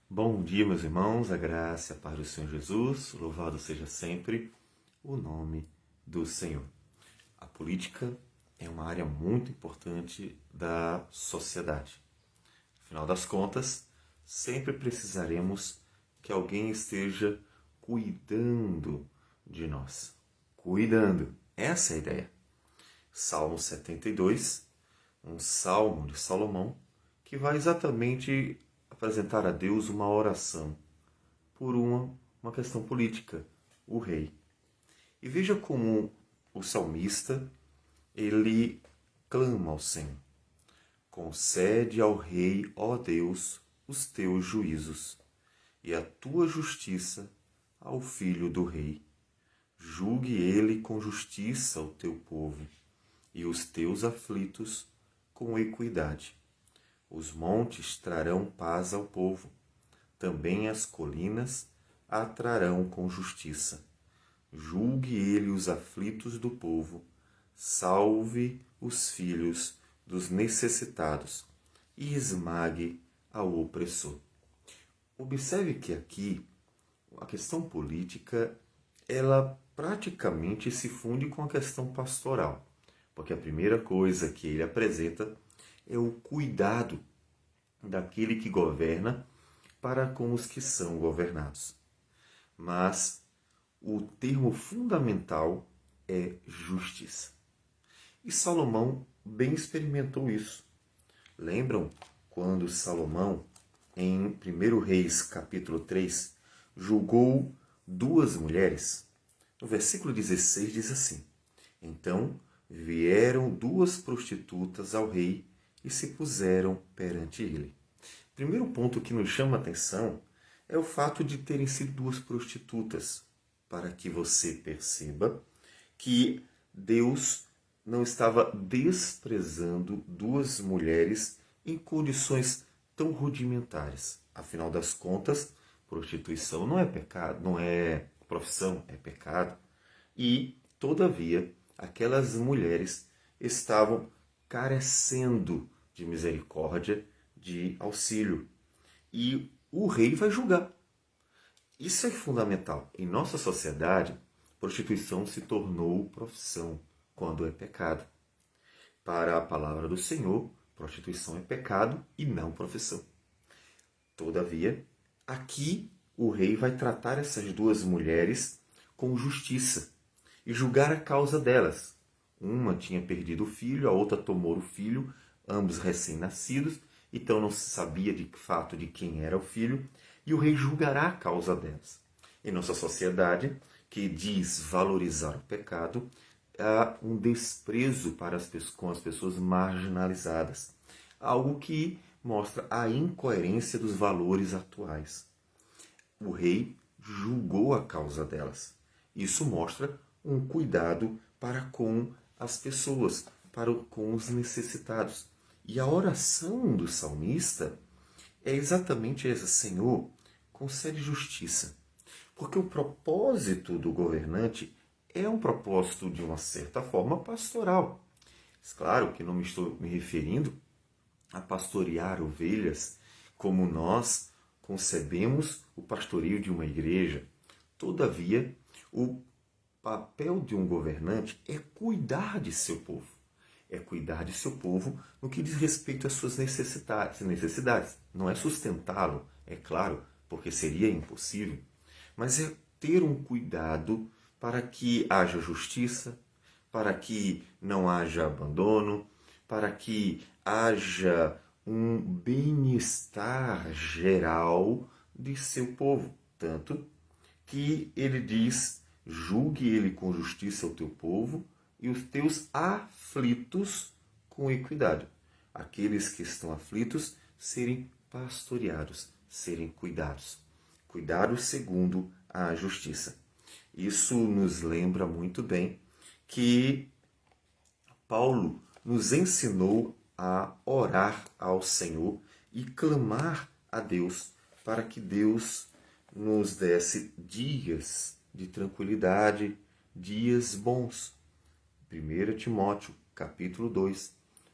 Bom dia, meus irmãos, a graça e a paz do Senhor Jesus, louvado seja sempre o nome do Senhor. A política é uma área muito importante da sociedade. Afinal das contas, sempre precisaremos que alguém esteja cuidando de nós. Cuidando, essa é a ideia. Salmo 72, um salmo de Salomão, que vai exatamente apresentar a Deus uma oração por uma questão política, o rei. E veja como o salmista, ele clama ao Senhor. Concede ao rei, ó Deus, os teus juízos e a tua justiça ao filho do rei. Julgue ele com justiça o teu povo e os teus aflitos com equidade. Os montes trarão paz ao povo, também as colinas a trarão com justiça. Julgue ele os aflitos do povo, salve os filhos dos necessitados e esmague ao opressor. Observe que aqui a questão política, ela praticamente se funde com a questão pastoral, porque a primeira coisa que ele apresenta é o cuidado daquele que governa para com os que são governados. Mas o termo fundamental é justiça. E Salomão bem experimentou isso. Lembram quando Salomão, em 1 Reis, capítulo 3, julgou duas mulheres? No versículo 16 diz assim: Então vieram duas prostitutas ao rei e se puseram perante ele. O primeiro ponto que nos chama a atenção é o fato de terem sido duas prostitutas, para que você perceba que Deus não estava desprezando duas mulheres em condições tão rudimentares. Afinal das contas, prostituição não é pecado, não é profissão, é pecado. E, todavia, aquelas mulheres estavam carecendo de misericórdia, de auxílio. E o rei vai julgar. Isso é fundamental. Em nossa sociedade, prostituição se tornou profissão quando é pecado. Para a palavra do Senhor, prostituição é pecado e não profissão. Todavia, aqui o rei vai tratar essas duas mulheres com justiça e julgar a causa delas. Uma tinha perdido o filho, a outra tomou o filho, ambos recém-nascidos, então não se sabia de fato de quem era o filho, e o rei julgará a causa delas. Em nossa sociedade, que diz valorizar o pecado, há um desprezo para com as pessoas marginalizadas, algo que mostra a incoerência dos valores atuais. O rei julgou a causa delas. Isso mostra um cuidado para com as pessoas, com os necessitados. E a oração do salmista é exatamente essa: Senhor, concede justiça. Porque o propósito do governante é um propósito, de uma certa forma, pastoral. Claro que não me estou me referindo a pastorear ovelhas como nós concebemos o pastoreio de uma igreja. Todavia, o papel de um governante é cuidar de seu povo. É cuidar de seu povo no que diz respeito às suas necessidades. Não é sustentá-lo, é claro, porque seria impossível, mas é ter um cuidado para que haja justiça, para que não haja abandono, para que haja um bem-estar geral de seu povo. Tanto que ele diz: julgue ele com justiça o teu povo e os teus aflitos com equidade. Aqueles que estão aflitos serem pastoreados, serem cuidados. Cuidados segundo a justiça. Isso nos lembra muito bem que Paulo nos ensinou a orar ao Senhor e clamar a Deus para que Deus nos desse dias de tranquilidade, dias bons. 1 Timóteo, capítulo 2,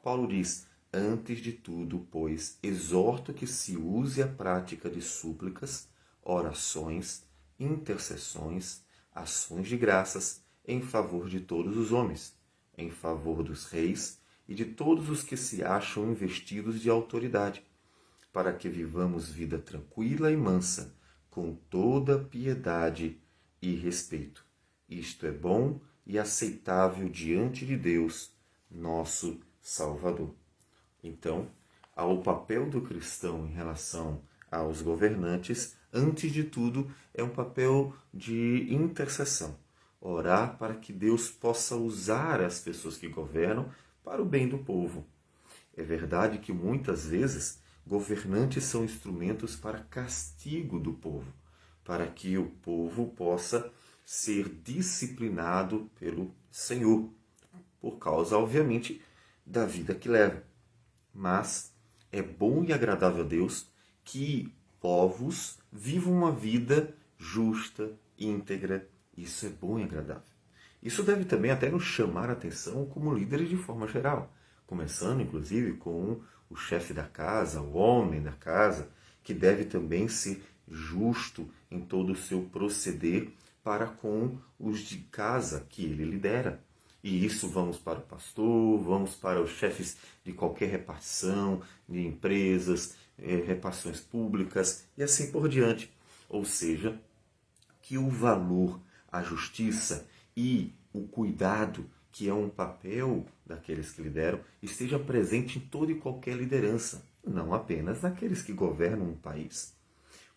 Paulo diz: Antes de tudo, pois, exorto que se use a prática de súplicas, orações, intercessões, ações de graças em favor de todos os homens, em favor dos reis e de todos os que se acham investidos de autoridade, para que vivamos vida tranquila e mansa, com toda piedade e respeito. Isto é bom e aceitável diante de Deus, nosso Salvador. Então, ao papel do cristão em relação aos governantes, antes de tudo, é um papel de intercessão. Orar para que Deus possa usar as pessoas que governam para o bem do povo. É verdade que muitas vezes governantes são instrumentos para castigo do povo, para que o povo possa ser disciplinado pelo Senhor, por causa, obviamente, da vida que leva. Mas é bom e agradável a Deus que povos vivam uma vida justa, íntegra. Isso é bom e agradável. Isso deve também até nos chamar a atenção como líderes de forma geral, começando inclusive com o chefe da casa, o homem da casa, que deve também ser justo em todo o seu proceder para com os de casa que ele lidera. E isso vamos para o pastor, vamos para os chefes de qualquer repartição, de empresas, repartições públicas e assim por diante. Ou seja, que o valor, a justiça e o cuidado, que é um papel daqueles que lideram, esteja presente em toda e qualquer liderança, não apenas daqueles que governam um país.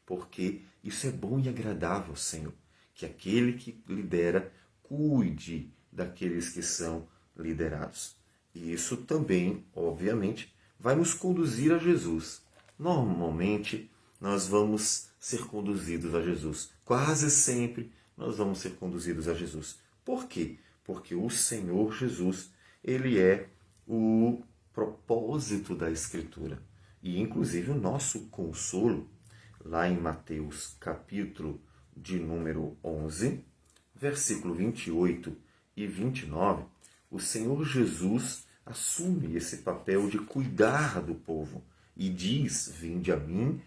Porque isso é bom e agradável, Senhor, que aquele que lidera cuide daqueles que são liderados. E isso também, obviamente, vai nos conduzir a Jesus. Normalmente, nós vamos ser conduzidos a Jesus. Quase sempre nós vamos ser conduzidos a Jesus. Por quê? Porque o Senhor Jesus, ele é o propósito da Escritura. E, inclusive, o nosso consolo, lá em Mateus, capítulo de número 11, versículo 28 e 29, o Senhor Jesus assume esse papel de cuidar do povo e diz: vinde a mim,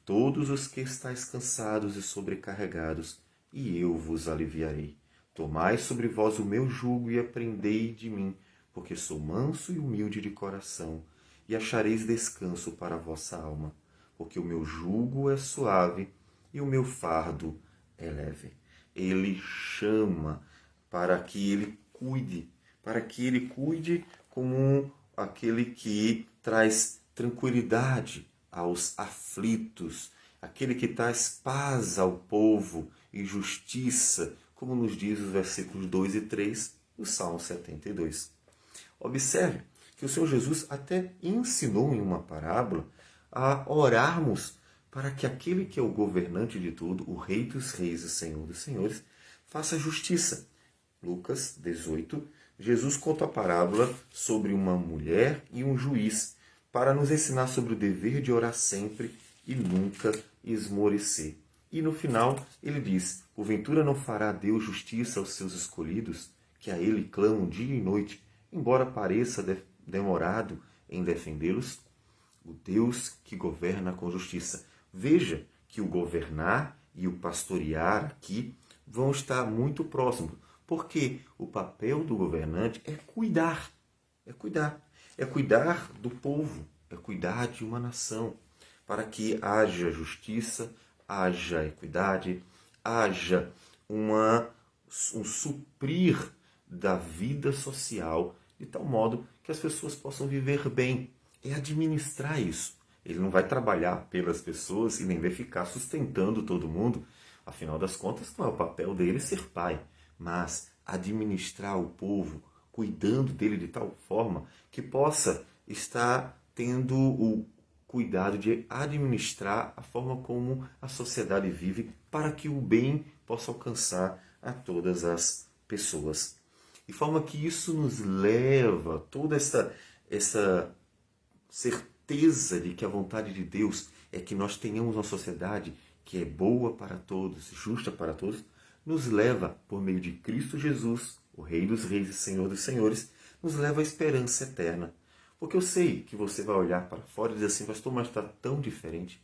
todos os que estáis cansados e sobrecarregados, e eu vos aliviarei. Tomai sobre vós o meu jugo e aprendei de mim, porque sou manso e humilde de coração, e achareis descanso para a vossa alma, porque o meu jugo é suave e o meu fardo é leve. Ele chama para que ele cuide como aquele que traz tranquilidade aos aflitos, aquele que traz paz ao povo e justiça, como nos diz os versículos 2 e 3 do Salmo 72. Observe que o Senhor Jesus até ensinou em uma parábola a orarmos para que aquele que é o governante de tudo, o Rei dos Reis e Senhor dos Senhores, faça justiça. Lucas 18, Jesus conta a parábola sobre uma mulher e um juiz para nos ensinar sobre o dever de orar sempre e nunca esmorecer. E no final ele diz: porventura não fará Deus justiça aos seus escolhidos, que a ele clamam dia e noite, embora pareça demorado em defendê-los? O Deus que governa com justiça. Veja que o governar e o pastorear aqui vão estar muito próximos, porque o papel do governante é cuidar, é cuidar do povo, é cuidar de uma nação, para que haja justiça, haja equidade, haja um suprir da vida social, de tal modo que as pessoas possam viver bem. É administrar isso. Ele não vai trabalhar pelas pessoas e nem vai ficar sustentando todo mundo. Afinal das contas, não é o papel dele ser pai, mas administrar o povo, cuidando dele de tal forma que possa estar tendo o cuidado de administrar a forma como a sociedade vive para que o bem possa alcançar a todas as pessoas. De forma que isso nos leva a toda essa certeza de que a vontade de Deus é que nós tenhamos uma sociedade que é boa para todos, justa para todos, nos leva, por meio de Cristo Jesus, o Rei dos Reis e Senhor dos Senhores, nos leva à esperança eterna. Porque eu sei que você vai olhar para fora e dizer assim, pastor, mas está tão diferente.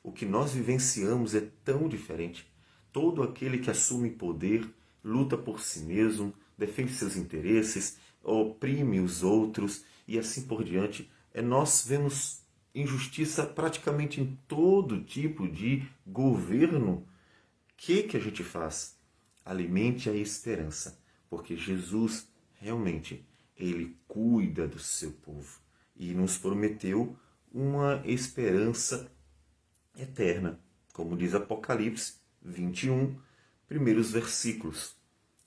O que nós vivenciamos é tão diferente. Todo aquele que assume poder, luta por si mesmo, defende seus interesses, oprime os outros e assim por diante. Nós vemos injustiça praticamente em todo tipo de governo. O que a gente faz? Alimente a esperança, porque Jesus realmente, ele cuida do seu povo e nos prometeu uma esperança eterna, como diz Apocalipse 21, primeiros versículos.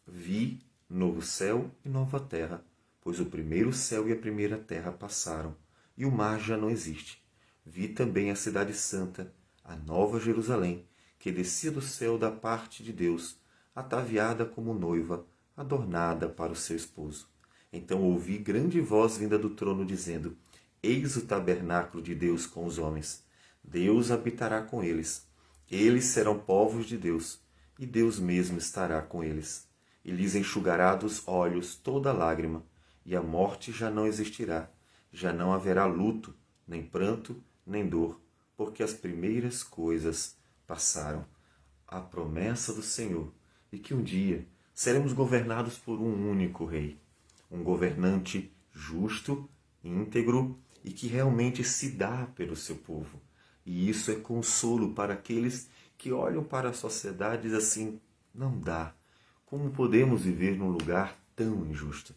Vi novo céu e nova terra, pois o primeiro céu e a primeira terra passaram, e o mar já não existe. Vi também a cidade santa, a nova Jerusalém, que descia do céu da parte de Deus, ataviada como noiva, adornada para o seu esposo. Então ouvi grande voz vinda do trono, dizendo: Eis o tabernáculo de Deus com os homens. Deus habitará com eles. Eles serão povos de Deus, e Deus mesmo estará com eles. E lhes enxugará dos olhos toda lágrima, e a morte já não existirá. Já não haverá luto, nem pranto, nem dor, porque as primeiras coisas passaram. A promessa do Senhor, e que um dia seremos governados por um único Rei, um governante justo, íntegro e que realmente se dá pelo seu povo. E isso é consolo para aqueles que olham para a sociedade e dizem assim, não dá. Como podemos viver num lugar tão injusto?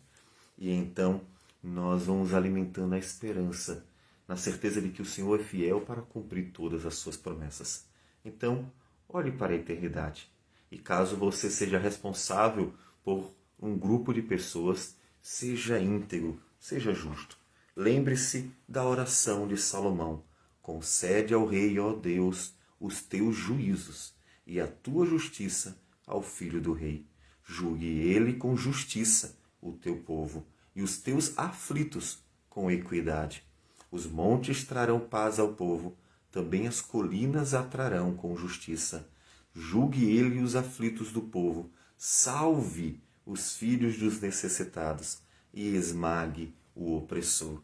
E então nós vamos alimentando a esperança, na certeza de que o Senhor é fiel para cumprir todas as suas promessas. Então, olhe para a eternidade. E caso você seja responsável por um grupo de pessoas, seja íntegro, seja justo. Lembre-se da oração de Salomão. Concede ao rei, ó Deus, os teus juízos e a tua justiça ao filho do rei. Julgue ele com justiça o teu povo e os teus aflitos com equidade. Os montes trarão paz ao povo, também as colinas a trarão com justiça. Julgue ele os aflitos do povo, salve os filhos dos necessitados e esmague o opressor.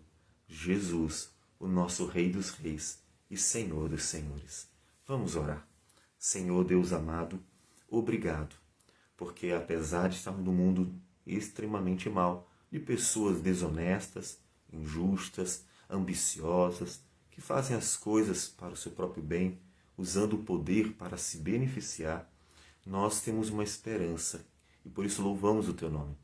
Jesus, o nosso Rei dos Reis e Senhor dos Senhores. Vamos orar. Senhor Deus amado, obrigado, porque apesar de estarmos num mundo extremamente mau, de pessoas desonestas, injustas, ambiciosas, que fazem as coisas para o seu próprio bem, usando o poder para se beneficiar, nós temos uma esperança e por isso louvamos o teu nome,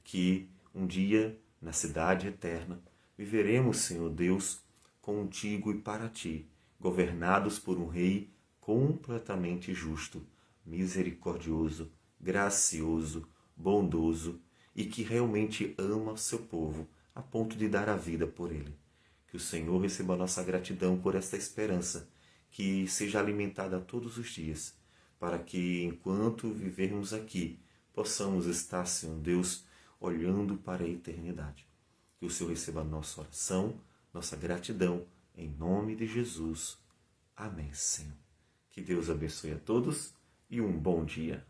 que um dia, na cidade eterna, viveremos, Senhor Deus, contigo e para ti, governados por um Rei completamente justo, misericordioso, gracioso, bondoso e que realmente ama o seu povo a ponto de dar a vida por ele. Que o Senhor receba a nossa gratidão por esta esperança, que seja alimentada todos os dias, para que enquanto vivermos aqui, possamos estar, Senhor Deus, olhando para a eternidade. Que o Senhor receba a nossa oração, nossa gratidão, em nome de Jesus. Amém, Senhor. Que Deus abençoe a todos e um bom dia.